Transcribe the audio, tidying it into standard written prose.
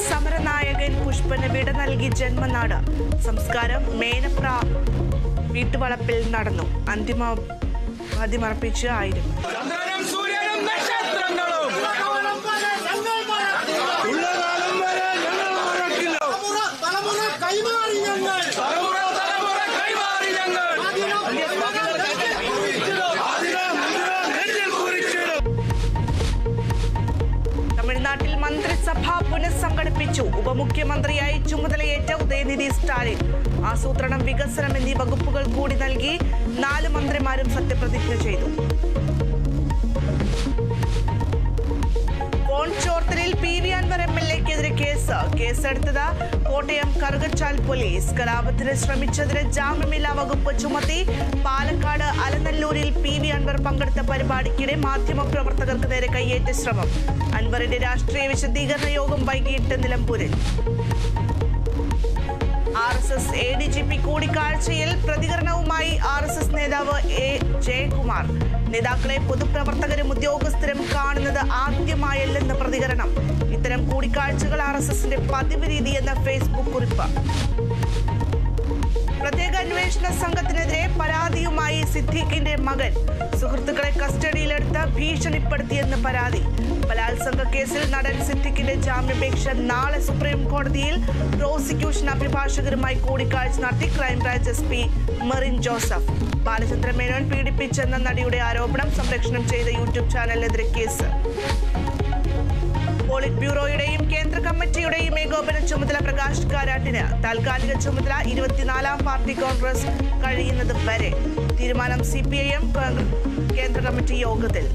സമരനായകൻ പുഷ്പന് വിട നൽകി ജന്മനാട്. സംസ്കാരം മേനപ്ര വീട്ടുവളപ്പിൽ നടന്നു. അന്തിമർപ്പിച്ച് ആയിരുന്നു. തമിഴ്നാട്ടിൽ മന്ത്രിസഭ പുനഃസംഘടിപ്പിച്ചു. ഉപമുഖ്യമന്ത്രിയായി ചുമതലയേറ്റ ഉദയനിധി സ്റ്റാലിൻ. ആസൂത്രണം, വികസനം എന്നീ വകുപ്പുകൾ കൂടി നൽകി 4 മന്ത്രിമാരും സത്യപ്രതിജ്ഞ ചെയ്തു. ഫോൺ ചോർത്തലിൽ PV അൻവർ MLA-ക്കെതിരെ കേസെടുത്തത് കോട്ടയം കറുകച്ചാൽ പോലീസ്. കലാപത്തിന് ശ്രമിച്ചതിന് ജാമ്യമില്ലാ വകുപ്പ് ചുമത്തി. പാലക്കാട് അലനല്ലൂരിൽ PV അൻവർ പങ്കെടുത്ത പരിപാടിക്കിടെ മാധ്യമപ്രവർത്തകർക്ക് നേരെ കയ്യേറ്റ ശ്രമം. അൻവറിന്റെ രാഷ്ട്രീയ വിശദീകരണ യോഗം വൈകിട്ട് നിലമ്പൂരിൽ. RSS ADGP കൂടിക്കാഴ്ചയിൽ പ്രതികരണവുമായി RSS നേതാവ് A. ജയകുമാർ. നേതാക്കളെ പൊതുപ്രവർത്തകരും ഉദ്യോഗസ്ഥരും കാണുന്നത് ആദ്യമായല്ലെന്ന് പ്രതികരണം. ഇത്തരം കൂടിക്കാഴ്ചകൾ RSSന്റെ പതിവ് രീതിയെന്ന ഫേസ്ബുക്ക് കുറിപ്പ്. പ്രത്യേക അന്വേഷണ സംഘത്തിനെതിരെ പരാതിയുമായി സിദ്ദീഖിന്റെ മകൻ. സുഹൃത്തുക്കളെ കസ്റ്റഡിയിലെടുത്ത് ഭീഷണിപ്പെടുത്തിയെന്ന് പരാതി. ബലാത്സംഗ കേസിൽ നടൻ സിദ്ദീഖിന്റെ ജാമ്യാപേക്ഷ നാളെ സുപ്രീം കോടതിയിൽ. പ്രോസിക്യൂഷൻ അഭിഭാഷകരുമായി കൂടിക്കാഴ്ച നടത്തി ക്രൈംബ്രാഞ്ച് SP മെറിൻ ജോസഫ്. ബാലചന്ദ്ര മേനോൻ പീഡിപ്പിച്ചെന്ന നടിയുടെ ആരോപണം. സംരക്ഷണം ചെയ്ത യൂട്യൂബ് ചാനലിനെതിരെ കേസ്. പോളിറ്റ് ബ്യൂറോയുടെയും കേന്ദ്ര കമ്മിറ്റിയുടെയും ഏകോപന ചുമതല പ്രകാശ് കാരാട്ടിന്. താൽക്കാലിക ചുമതല 24ാം പാർട്ടി കോൺഗ്രസ് കഴിയുന്നത് വരെ. തീരുമാനം CPIM കേന്ദ്ര കമ്മിറ്റി യോഗത്തിൽ.